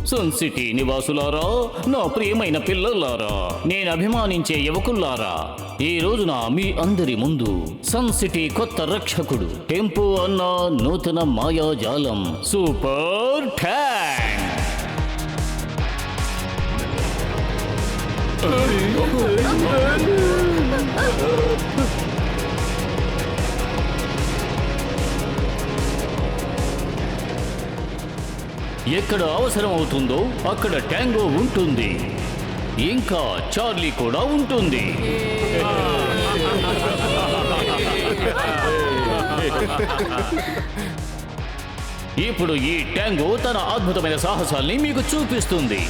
Sun city నివాసులారా, నా ప్రియమైన పిల్లలారా, నేను అభిమానించే యువకుల్లారా, ఈ రోజున మీ అందరి ముందు సన్ సిటీ కొత్త రక్షకుడు టెంపో అన్న నూతన మాయాజాలం సూపర్ ట్యాంక్. ఎక్కడ అవసరం అవుతుందో అక్కడ ట్యాంగో ఉంటుంది, ఇంకా చార్లీ కూడా ఉంటుంది. ఇప్పుడు ఈ ట్యాంగో తన అద్భుతమైన సాహసాల్ని మీకు చూపిస్తుంది.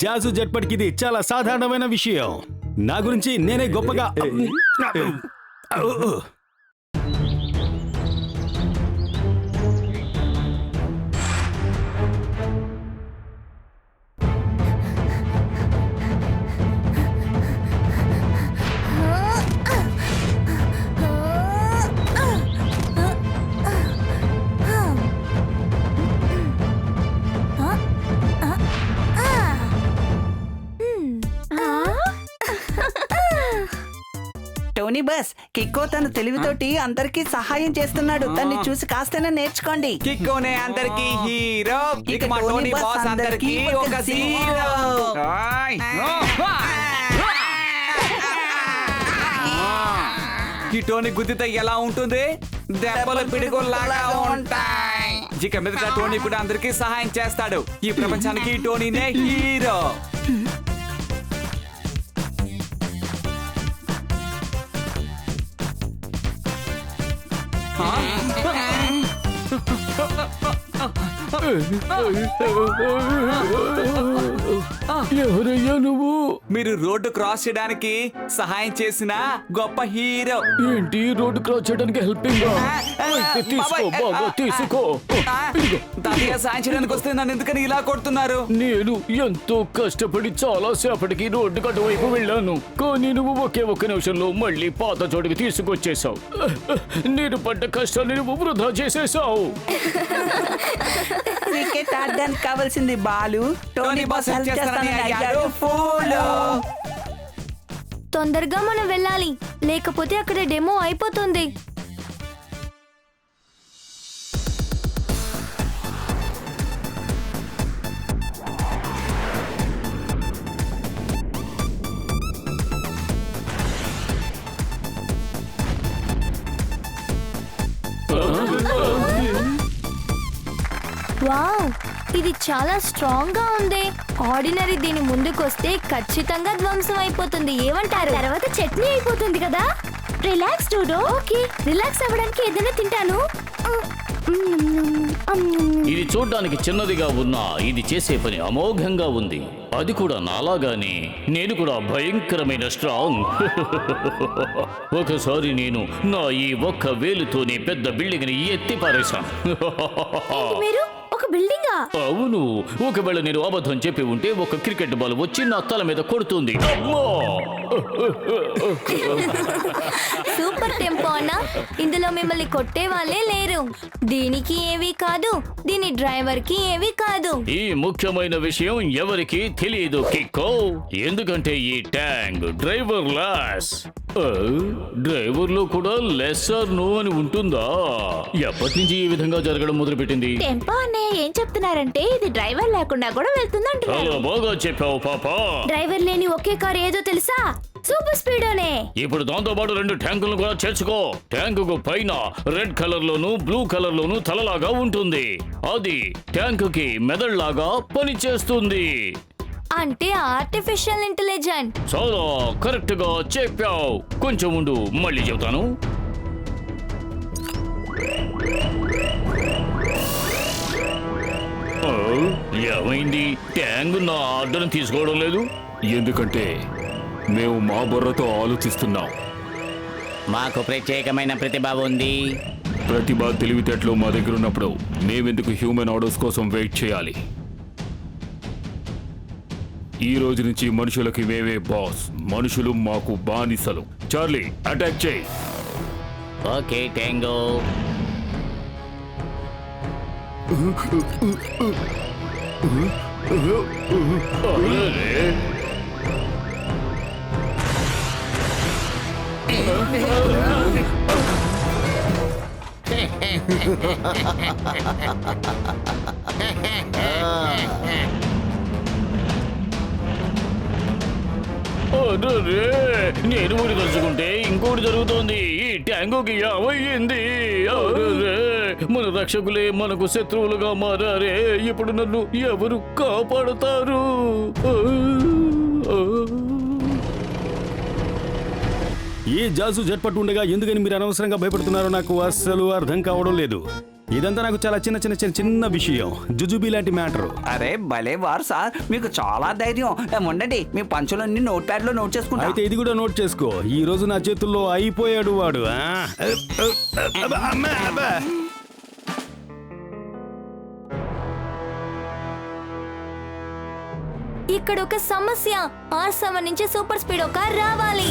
జాజు జట్పటికి ఇది చాలా సాధారణమైన విషయం. నా గురించి నేనే గొప్పగా టోనీ బస్ కిక్కో తన తెలివితోటి అందరికీ సహాయం చేస్తున్నాడు. తన్ని చూసి కాస్తైనా నేర్చుకోండి. కిక్కోనే అందరికి హీరో, ఇక మా టోనీ బాస్ అందరికి ఒక హీరో. ఈ టోనీ గుద్దితే ఎలా ఉంటుంది? దెబ్బలు పిడుగుల్లాగా ఉంటాయి. ఇక మీదట టోనీ కూడా అందరికి సహాయం చేస్తాడు. ఈ ప్రపంచానికి టోనీనే హీరో. ఎవరయ్యా నువ్వు? మీరు రోడ్డు క్రాస్ చేయడానికి సహాయం చేసిన గొప్ప హీరో. ఏంటి రోడ్డు క్రాస్ చేయడానికి హెల్పింగ్? తీసుకో, బాగా తీసుకో. తాతయ్య సాయం చేయడానికి వస్తే నన్ను ఎందుకని ఇలా కొడుతున్నారు? నేను ఎంతో కష్టపడి చాలా సేపటికి రోడ్డు కటువైపు వెళ్ళాను, కానీ నువ్వు ఒకే ఒక్క నిమిషంలో మళ్ళీ పాత చోటుకి తీసుకొచ్చేసావు. నేను పడ్డ కష్టాన్ని నువ్వు వృధా చేసేసావు. క్రికెట్ ఆడడానికి కావాల్సింది బాలు. టోనీ బాస్ హెల్ప్ చేస్తానని అడిగాడు ఫూలు. తొందరగా మనం వెళ్ళాలి, లేకపోతే అక్కడ డెమో అయిపోతుంది. వావ్, ఇది చాలా స్ట్రాంగ్ గా ఉంది. ఆర్డినరీ దీని ముందుకొస్తే ఖచ్చితంగా ధ్వంసం అయిపోతుంది. ఏమంటారు? తర్వాత చట్నీ అయిపోతుంది కదా. రిలాక్స్ డూడో. ఓకే, రిలాక్స్ అవ్వడానికి ఏదైనా తింటాను. ఇది చూడ్డానికి చిన్నదిగా ఉన్నా ఇది చేసే పని అమోఘంగా ఉంది. అది కూడా నాలాగానే. నేను కూడా భయంకరమైన స్ట్రాంగ్. ఒకసారి నేను నా ఈ ఒక్క వేలుతోనే పెద్ద బిల్డింగ్ ని ఎత్తి పారేశాను. మీరు ఒక బిల్డింగా? అవును. ఒకవేళ నేను అబద్ధం చెప్పి ఉంటే ఒక క్రికెట్ బాల్ వచ్చి నా తల మీద కొడుతుంది. సూపర్ టెంపో అన్న, ఇందులో మిమ్మల్ని కొట్టే వాళ్ళే లేరు. దీనికి ఏవి కాదు, దీని డ్రైవర్ కి ఏవి కాదు. ఈ ముఖ్యమైన విషయం ఎవరికి తెలియదు కిక్కో, ఎందుకంటే ఈ ట్యాంక్ డ్రైవర్ లెస్. డ్రైవర్ లో కూడా లెస్ ఆర్ నో అని ఉంటుందా? ఎప్పటి నుంచి ఈ విధంగా జరగడం మొదలుపెట్టింది? టెంపో అన్నయ్య ఏం చెప్తున్నారంటే ఇది డ్రైవర్ లేకుండా కూడా వెళ్తుందంటున్నారు. చాలా బాగా చెప్పావు పాపా. డ్రైవర్ లేని ఒకే కారు ఏదో తెలుసా? సూపర్ స్పీడోనే. ఇప్పుడు దాంతో పాటు 2 ట్యాంకులను కూడా చేర్చుకో. ట్యాంకుకు పైన రెడ్ కలర్ లోను బ్లూ కలర్ లోను తలలాగా ఉంటుంది. అది ట్యాంకుకి మెదడులాగా పనిచేస్తుంది. అంటే ఆర్టిఫిషియల్ ఇంటెలిజెంట్. చాలా కరెక్ట్ గా చెప్పావు. కొంచెం ఉండు, మళ్ళీ చెబుతాను. ఆ, ఏమైంది? ట్యాంగ్ నా ఆర్డర్ తీసుకోవడం లేదు. ఎందుకంటే మేము మా బుర్రతో ఆలోచిస్తున్నాం. మాకు ప్రత్యేకమైన ప్రతిభ ఉంది. ప్రతిభ తెలివితేటలు మా దగ్గర ఉన్నప్పుడు మేమెందుకు హ్యూమన్ ఆర్డర్స్ కోసం వెయిట్ చేయాలి? ఈ రోజు నుంచి మనుషులకి మేమే బాస్, మనుషులు మాకు బానిసలు. చార్లీ, అటాక్ చేయి. Okay tango. అరే, అరే, నేను ఒకటి తలుచుకుంటే ఇంకోటి జరుగుతోంది. ఈ ట్యాంగోకి ఏమయ్యింది? అరే, మన రక్షకులే మనకు శత్రువులుగా మారారే. ఇప్పుడు నన్ను ఎవరు కాపాడుతారు? ఈ జాసు జట్పట్టు ఉండగా ఎందుకని మీరు అనవసరంగా భయపడుతున్నారో నాకు అస్సలు అర్థం కావడం లేదు. ఇదంతా నాకు చాలా చిన్న చిన్న చిన్న చిన్న విషయం, జుజుబీ లాంటి మ్యాటర్. అరే భలే వారు సార్, మీకు చాలా ధైర్యం. ఉండండి, మీ పంచులన్నీ నోట్ ప్యాడ్ లో నోట్ చేసుకుంటా. అయితే ఇది కూడా నోట్ చేసుకో. ఈ రోజు నా చేతుల్లో అయిపోయాడు వాడు. అమ్మా, అబ్బా. ఇక్కడ ఒక సమస్య. R7 నుంచి సూపర్ స్పీడ్ ఒక రావాలి.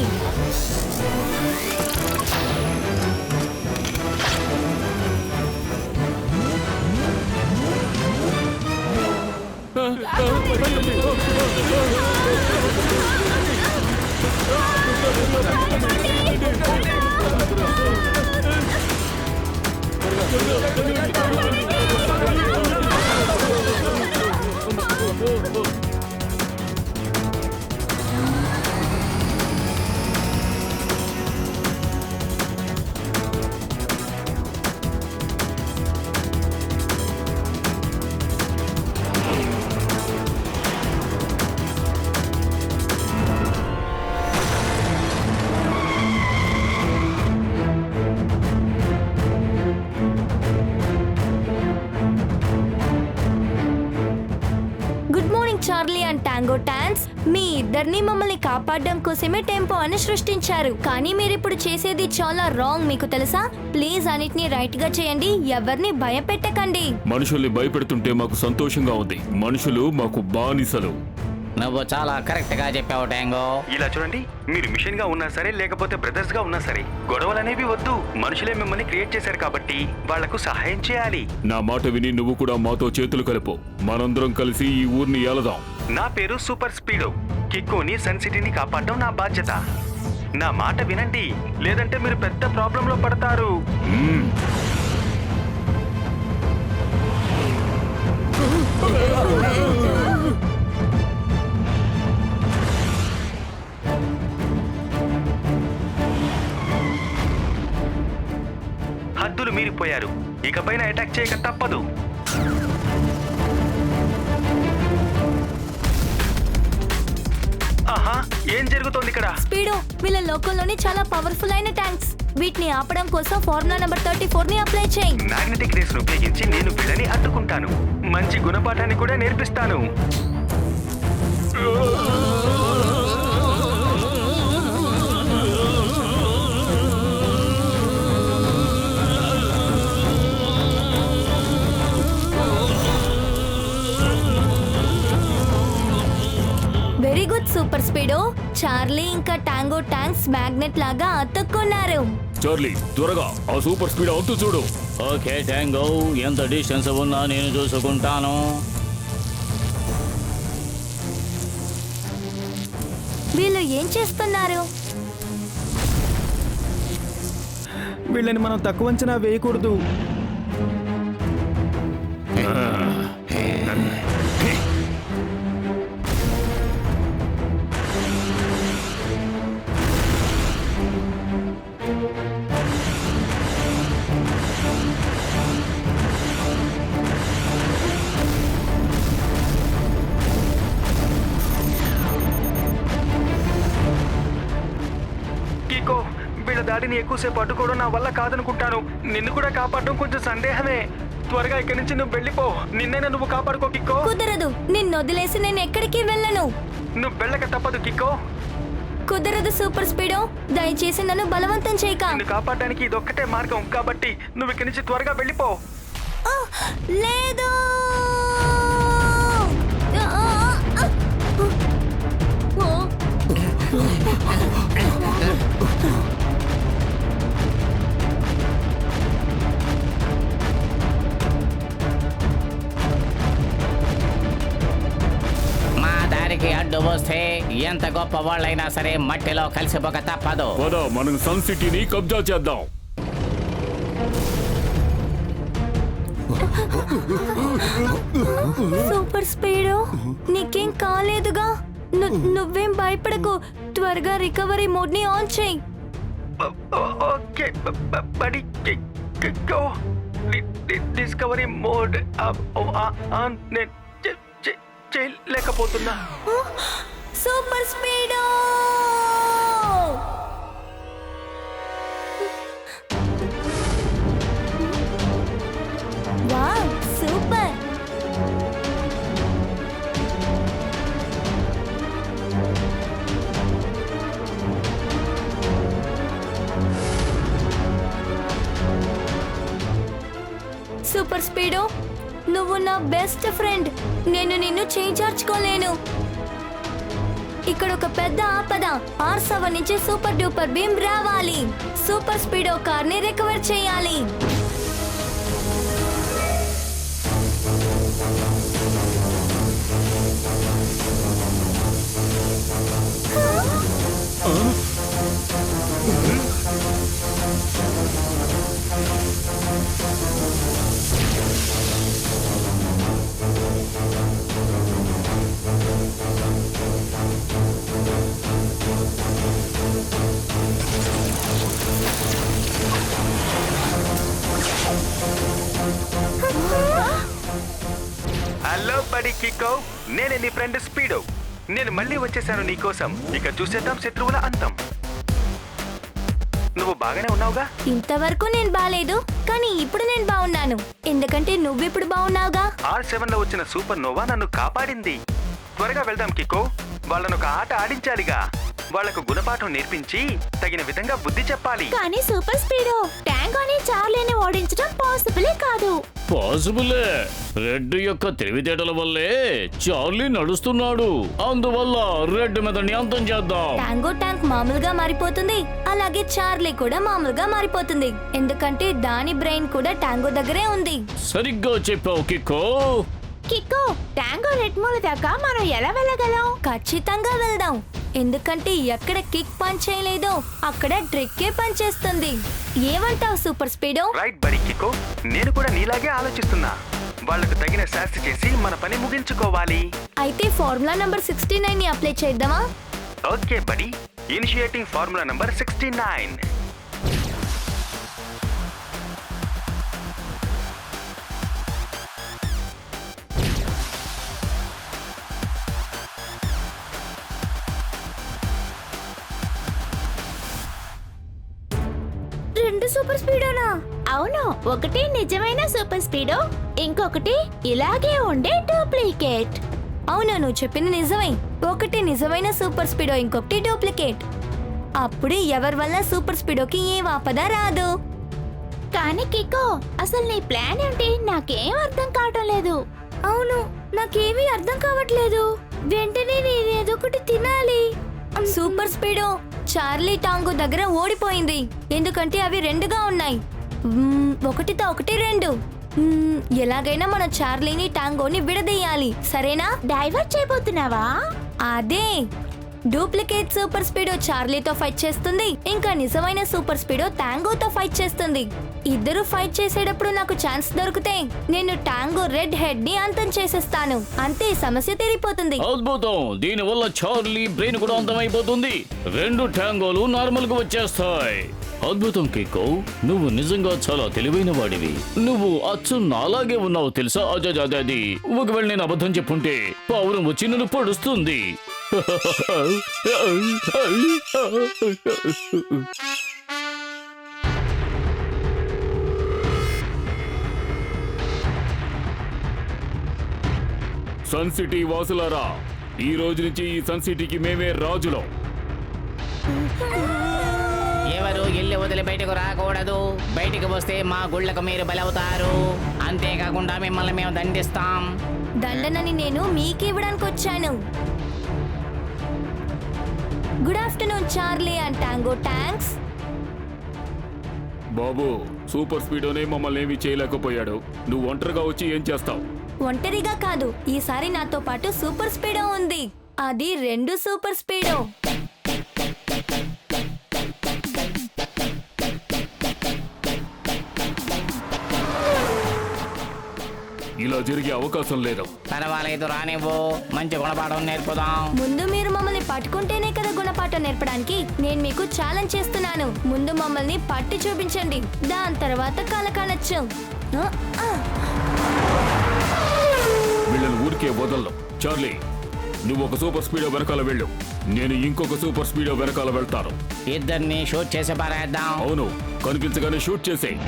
చార్లీ అండ్ టాంగో టాన్స్ మీ ఇద్దరిని మమ్మల్ని కాపాడడం కోసమే టెంపో అని సృష్టించారు. కానీ మీరు ఇప్పుడు చేసేది చాలా రాంగ్, మీకు తెలుసా? ప్లీజ్ అన్నిటిని రైట్ గా చేయండి, ఎవరిని భయపెట్టకండి. మనుషుల్ని భయపెడుతుంటే మాకు సంతోషంగా ఉంది. మనుషులు మాకు బానిసలు. నువ్వు చాలా కరెక్ట్ గా చెప్పావు టాంగో. ఇలా చూడండి, మీరు మిషన్ గా ఉన్నా సరే లేకపోతే బ్రదర్స్ గా ఉన్నా సరే గొడవలు అనేవి వద్దు. మనుషులే మిమ్మల్ని క్రియేట్ చేశారు కాబట్టి వాళ్లకు సహాయం చేయాలి. నా మాట విని నువ్వు కూడా మాతో చేతులు కలుపు. మనందరం కలిసి ఈ ఊరిని ఏలదాం. నా పేరు సూపర్ స్పీడో. కిక్కోని సన్ సిటీని కాపాడడం నా బాధ్యత. నా మాట వినండి, లేదంటే మీరు పెద్ద ప్రాబ్లం లో పడతారు. హద్దులు మీరిపోయారు. ఇకపైన అటాక్ చేయక తప్పదు. ఆహా, ఏం జరుగుతోంది ఇక్కడ? స్పీడో, వీళ్ళ లోకంలోని చాలా పవర్ఫుల్ అయిన ట్యాంక్స్. వీటిని ఆపడం కోసం ఫార్ములా నంబర్ 34 ని అప్లై చేయి. మ్యాగ్నెటిక్ రేస్ ఉపయోగించి నేను వీళ్ళని అడ్డుకుంటాను. మంచి గుణపాఠాన్ని కూడా నేర్పిస్తాను. Very good super speedo. Charlie ఇంకా టాంగో ట్యాంక్స్ మ్యాగ్నెట్ లాగా అతుక్కున్నారు. చార్లీ, త్వరగా ఆ సూపర్ స్పీడ్ అవుతూ చూడు. ఓకే ట్యాంగో, ఎంత డిస్టెన్స్ ఉన్నా నేను చూసుకుంటాను. వీళ్ళు ఏం చేస్తున్నారు? వీళ్ళని మనం తక్కువ అంచనా వేయకూడదు. కికో వీళ్ళ దాడిని ఎక్కువసేపు అడ్డుకోవడం నా వల్ల కాదనుకుంటాను. నిన్ను కూడా కాపాడడం కొంచెం సందేహమే. త్వరగా ఇక్కడి నుంచి నువ్వు వెళ్ళిపో. నిన్నైనా నువ్వు కాపాడుకో కికో. కుదరదు, నిన్ను వదిలేసి నేను ఎక్కడికి వెళ్ళను. నువ్వు వెళ్ళక తప్పదు కికో. కుదరదు సూపర్ స్పీడో, దయచేసి నన్ను బలవంతం చేయక. నిన్ను కాపాడడానికి ఇదొక్కటే మార్గం, కాబట్టి నువ్వు ఇక్కడి నుంచి త్వరగా వెళ్ళిపో. ఆ, లేదు. మా దారికి అడ్డు వస్తే ఎంత గొప్ప వాళ్ళైనా సరే మట్టిలో కలిసిపోక తప్పదు. పద మనం సన్ సిటీని కబ్జా చేద్దాం. సూపర్ స్పీడో, నీకేం కాలేదుగా? నువ్వేం భయపడకు. త్వరగా రికవరీ మోడ్ ని ఆన్ చేయి. Okay buddy Kiko. Discovery mode on చేయలేకపోతున్నా. Super Speedo! Wow, super! Super Speedo, నువ్వు నా బెస్ట్ ఫ్రెండ్. నేను నిన్ను చేయించార్చుకోలేను. ఇక్కడ ఒక పెద్ద ఆపద. R7 నుంచి సూపర్ డూపర్ బీమ్ రావాలి. సూపర్ స్పీడో కార్ ని రికవర్ చేయాలి. హలో బడి కికో, నేనే నీ ఫ్రెండ్ స్పీడో. నేను మళ్ళీ వచ్చేసాను నీకోసం. ఇక చూసేద్దాం శత్రువుల అంతం. నువ్వు బాగానే ఉన్నావుగా? ఇంతవరకు నేను బాలేదు, కానీ ఇప్పుడు నేను బాగున్నాను. ఎందుకంటే నువ్విప్పుడు బాగున్నావుగా. R7 లో వచ్చిన సూపర్ నోవా నన్ను కాపాడింది. త్వరగా వెళ్దాం కికో. వాళ్ళను ఒక ఆట ఆడించాలిగా. వాళ్లకు గుణపాఠం నేర్పించి తగిన విధంగా బుద్ధి చెప్పాలి. కానీ సూపర్ స్పీడో, ట్యాంగోని చార్లీని ఓడించడం పాసిబులే కాదు. పాసిబులే. రెడ్ యొక్క తెలివితేటల వల్లే చార్లీ నడుస్తున్నాడు. అందువల్ల రెడ్ మీద నియంత్రణ చేద్దాం. టాంగో ట్యాంక్ మామూలుగా మారిపోతుంది, అలాగే చార్లీ కూడా మామూలుగా మారిపోతుంది. ఎందుకంటే దాని బ్రెయిన్ కూడా టాంగో దగ్గరే ఉంది. సరిగ్గా చెప్పావు కిక్కో. కిక్కో, టాంగో రెడ్ మూల దాకా మనం ఎలా వెళ్ళగలం? ఖచ్చితంగా వెళ్దాం. ఎందుకంటే ఎక్కడ కిక్ పని చేయలేదో అక్కడ ట్రిక్కే పని చేస్తుంది. ఏమంటావు సూపర్ స్పీడో? రైట్ బడి కికో, నేను కూడా నీలాగే ఆలోచిస్తున్నా. వాళ్లకు తగిన శాస్తి చేసి మన పని ముగించుకోవాలి. అయితే ఫార్ములా నంబర్ 69 ని అప్లై చేద్దామా? ఓకే బడి, ఇనిషియేటింగ్ ఫార్ములా నంబర్ 69. రెండు సూపర్ స్పీడోనా? అవును, ఒకటి నిజమైన సూపర్ స్పీడో, ఇంకొకటి ఇలాగే ఉండే డూప్లికేట్. అవును, నువ్వు చెప్పింది నిజమే. ఒకటి నిజమైన సూపర్ స్పీడో, ఇంకొకటి డూప్లికేట్. అప్పుడు ఎవరి వల్ల సూపర్ స్పీడోకి ఏ ఆపద రాదు. కానీ కికో, అసలు నీ ప్లాన్ ఏంటి? నాకేం అర్థం కావటం లేదు. అవును, నాకేమీ అర్థం కావట్లేదు. వెంటనే నేనేదో ఒకటి తినాలి. సూపర్ స్పీడో, చార్లీ టాంగో దగ్గర ఓడిపోయింది. ఎందుకంటే అవి రెండుగా ఉన్నాయి. ఒకటితో ఒకటి రెండు. ఎలాగైనా మన చార్లీని టాంగోని విడదీయాలి. సరేనా? డైవర్ట్ చేయబోతున్నావా? అదే, డూప్లికేట్ సూపర్ స్పీడో చార్లీతో ఫైట్ చేస్తుంది, ఇంకా నిజమైన సూపర్ స్పీడో టాంగోతో ఫైట్ చేస్తుంది. ఇద్దరు ఫైట్ చేసేటప్పుడు నాకు ఛాన్స్ దొరికితే నేను టాంగో రెడ్ హెడ్ ని అంతం చేసేస్తాను. అంతే, సమస్య తీరిపోతుంది. అద్భుతం. దీని వల్ల చార్లీ బ్రెయిన్ కూడా అంతమైపోతుంది. రెండు ట్యాంగోలు నార్మల్ గా వచ్చేస్తాయి. అద్భుతం కిక్కో, నువ్వు నిజంగా చాలా తెలివైన వాడివి. నువ్వు అచ్చు నాలాగే ఉన్నావు తెలుసా. అది ఒకవేళ నేను అబద్ధం చెప్పుంటే పావురం వచ్చి నన్ను పడుస్తుంది. సన్ సిటీ వాసులారా, ఈ రోజు నుంచి ఈ సన్ సిటీకి మేమే రాజులం. ఎవరు ఇల్లు వదిలి బయటకు రాకూడదు. బయటికి వస్తే మా గుళ్ళకు మీరు బలవుతారు. అంతేకాకుండా మిమ్మల్ని మేము దండిస్తాం. దండనని నేను మీకు ఇవ్వడానికి వచ్చాను. Good afternoon Charlie and Tango tanks. బాబు, సూపర్ స్పీడోనే మమ్మల్ని ఏమీ చేయలేకపోయాడు. నువ్వు ఒంటరిగా వచ్చి ఏం చేస్తావు? ఒంటరిగా కాదు, ఈసారి నాతో పాటు సూపర్ స్పీడో ఉంది. అది 2 సూపర్ స్పీడో. ఇలా జరిగే అవకాశం లేదు. పర్వాలేదు, రానివ్వు. మంచి గుణపాఠం నేర్పుదాం. ముందు మీరు మమ్మల్ని పట్టుకుంటేనే కదా గుణపాఠం నేర్పడానికి. నేను మీకు ఛాలెంజ్ చేస్తున్నాను. ముందు మమ్మల్ని పట్టి చూపించండి, దాని తర్వాత కలకనొచ్చు. వీళ్ళని ఊరికే వదలను. చార్లీ, నువ్వు ఒక సూపర్ స్పీడో వెనకాల వెళ్ళు. నేను ఇంకొక సూపర్ స్పీడో వెనకాల వెళ్తాను. ఇద్దరిని షూట్ చేసి పారేద్దాం. అవును, కనిపించగానే షూట్ చేసేయ్.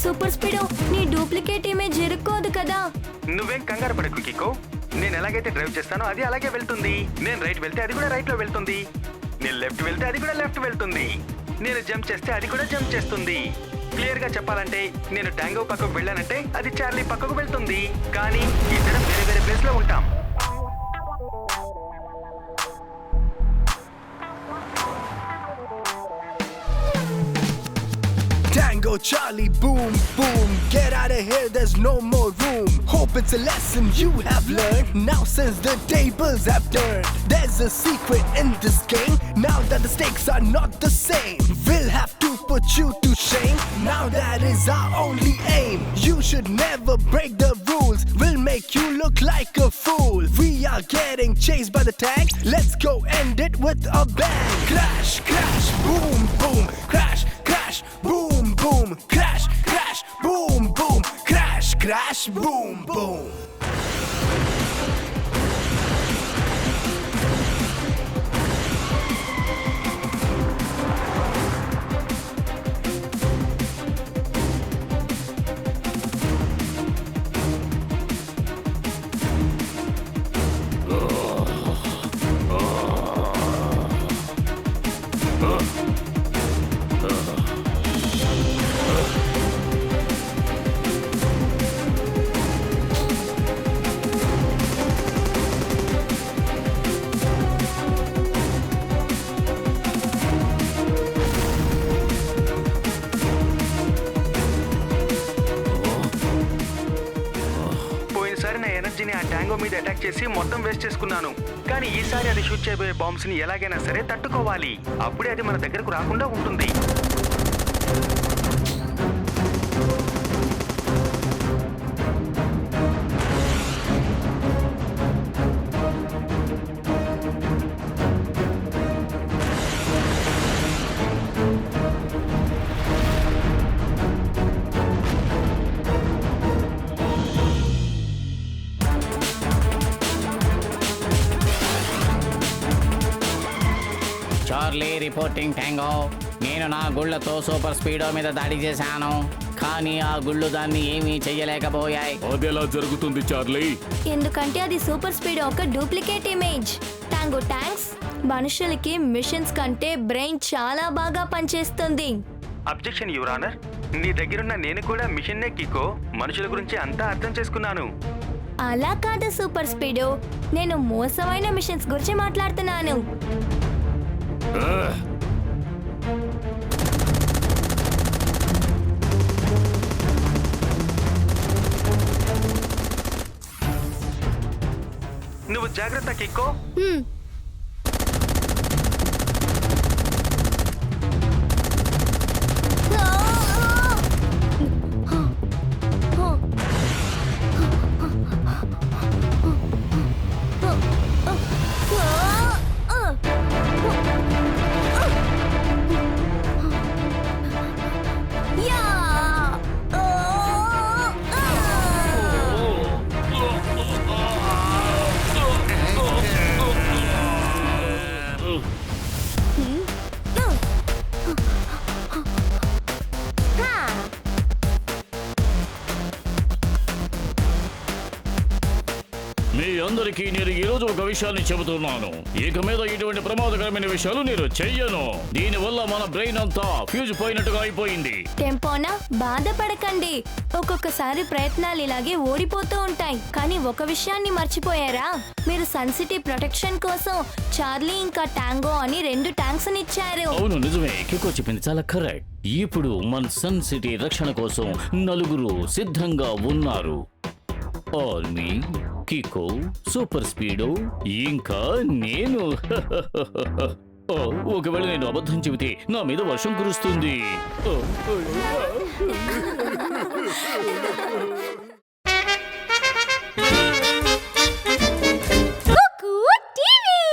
సూపర్ స్పీడో, నీ డూప్లికేట్ ఇమేజ్ ఇరుక్కోదు కదా. నువ్వేం కంగారు పడకు కికో. నేను ఎలాగైతే డ్రైవ్ చేస్తానో అది అలాగే వెళ్తుంది. నేను రైట్ వెళ్తే అది కూడా రైట్ లో వెళ్తుంది. నేను లెఫ్ట్ వెళ్తే అది కూడా లెఫ్ట్ వెళ్తుంది. నేను జంప్ చేస్తే అది కూడా జంప్ చేస్తుంది. క్లియర్ గా చెప్పాలంటే నేను టాంగో పక్కకు వెళ్ళానంటే అది చార్లీ పక్కకు వెళ్తుంది. కానీ ఇద్దరం వేరే వేరే ప్లేస్ లో ఉంటాం. Tango, Charlie, boom, boom. Get out of here, there's no more room. Hope it's a lesson you have learned. Now since the tables have turned, there's a secret in this game. Now that the stakes are not the same, we'll have to put you to shame. Now that is our only aim. You should never break the rules. We'll make you look like a fool. We are getting chased by the tank. Let's go end it with a bang. Crash, crash, boom, boom. Crash, crash, boom, boom. Crash, crash, boom, boom. Crash, crash, boom, boom. పోయినసారి నా ఎనర్జీని ఆ tango మీద attack చేసి మొత్తం waste చేసుకున్నాను. కానీ ఈసారి అది షూట్ చేయబోయే బాంబ్స్ ని ఎలాగైనా సరే తట్టుకోవాలి. అప్పుడే అది మన దగ్గరకు రాకుండా ఉంటుంది. Charlie reporting tango. నేను నా గుళ్ళతో సూపర్ స్పీడో మీద దాడి చేశాను, కానీ ఆ గుళ్ళు దాన్ని ఏమీ చెయ్యలేకపోయాయి. అదెలా జరుగుతుంది చార్లీ? ఎందుకంటే అది సూపర్ స్పీడ్ ఒక డూప్లికేట్ ఇమేజ్. టాంగో ట్యాంక్స్, మనుషులకి మిషన్స్ కంటే బ్రెయిన్ చాలా బాగా పనిచేస్తుంది. Objection your honour. నీ దగ్గరున్న నేను కూడా మిషన్నే కికో. మనుషుల గురించి అంతా అర్థం చేసుకున్నాను. అలా కాదు సూపర్ స్పీడో, నేను మోసమైన మిషన్స్ గురించి మాట్లాడుతున్నాను. నువ్వు జాగ్రత్త కిక్కో. అందరికీ నేను ఈ రోజు ఒక విషయాన్ని చెబుతున్నాను. ఇక మీద ఇటువంటి ప్రమాదకరమైన విషయాలు నేను చెయ్యను. దీనివల్ల మన బ్రెయిన్ అంతా ఫ్యూజ్ పోయినట్టుగా అయిపోయింది. టెంపోనా, బాధపడకండి. ఒక్కొక్కసారి ప్రయత్నాలు ఇలాగే ఓడిపోతూ ఉంటాయి. కానీ ఒక విషయాన్ని మర్చిపోయారా? మీరు సన్ సిటీ ప్రొటెక్షన్ కోసం చార్లీ ఇంకా టాంగో అని 2 ట్యాంక్స్ ఇచ్చారు. అవును, నిజమే. కికో చెప్పింది చాలా కరెక్ట్. ఇప్పుడు మన సన్ సిటీ రక్షణ కోసం 4 సిద్ధంగా ఉన్నారు. ఆర్మీ, కికో, సూపర్ స్పీడో, ఇంకా నేను. ఓ, ఒకవేళ నేను అబద్ధం చెబితే నా మీద వర్షం కురుస్తుంది.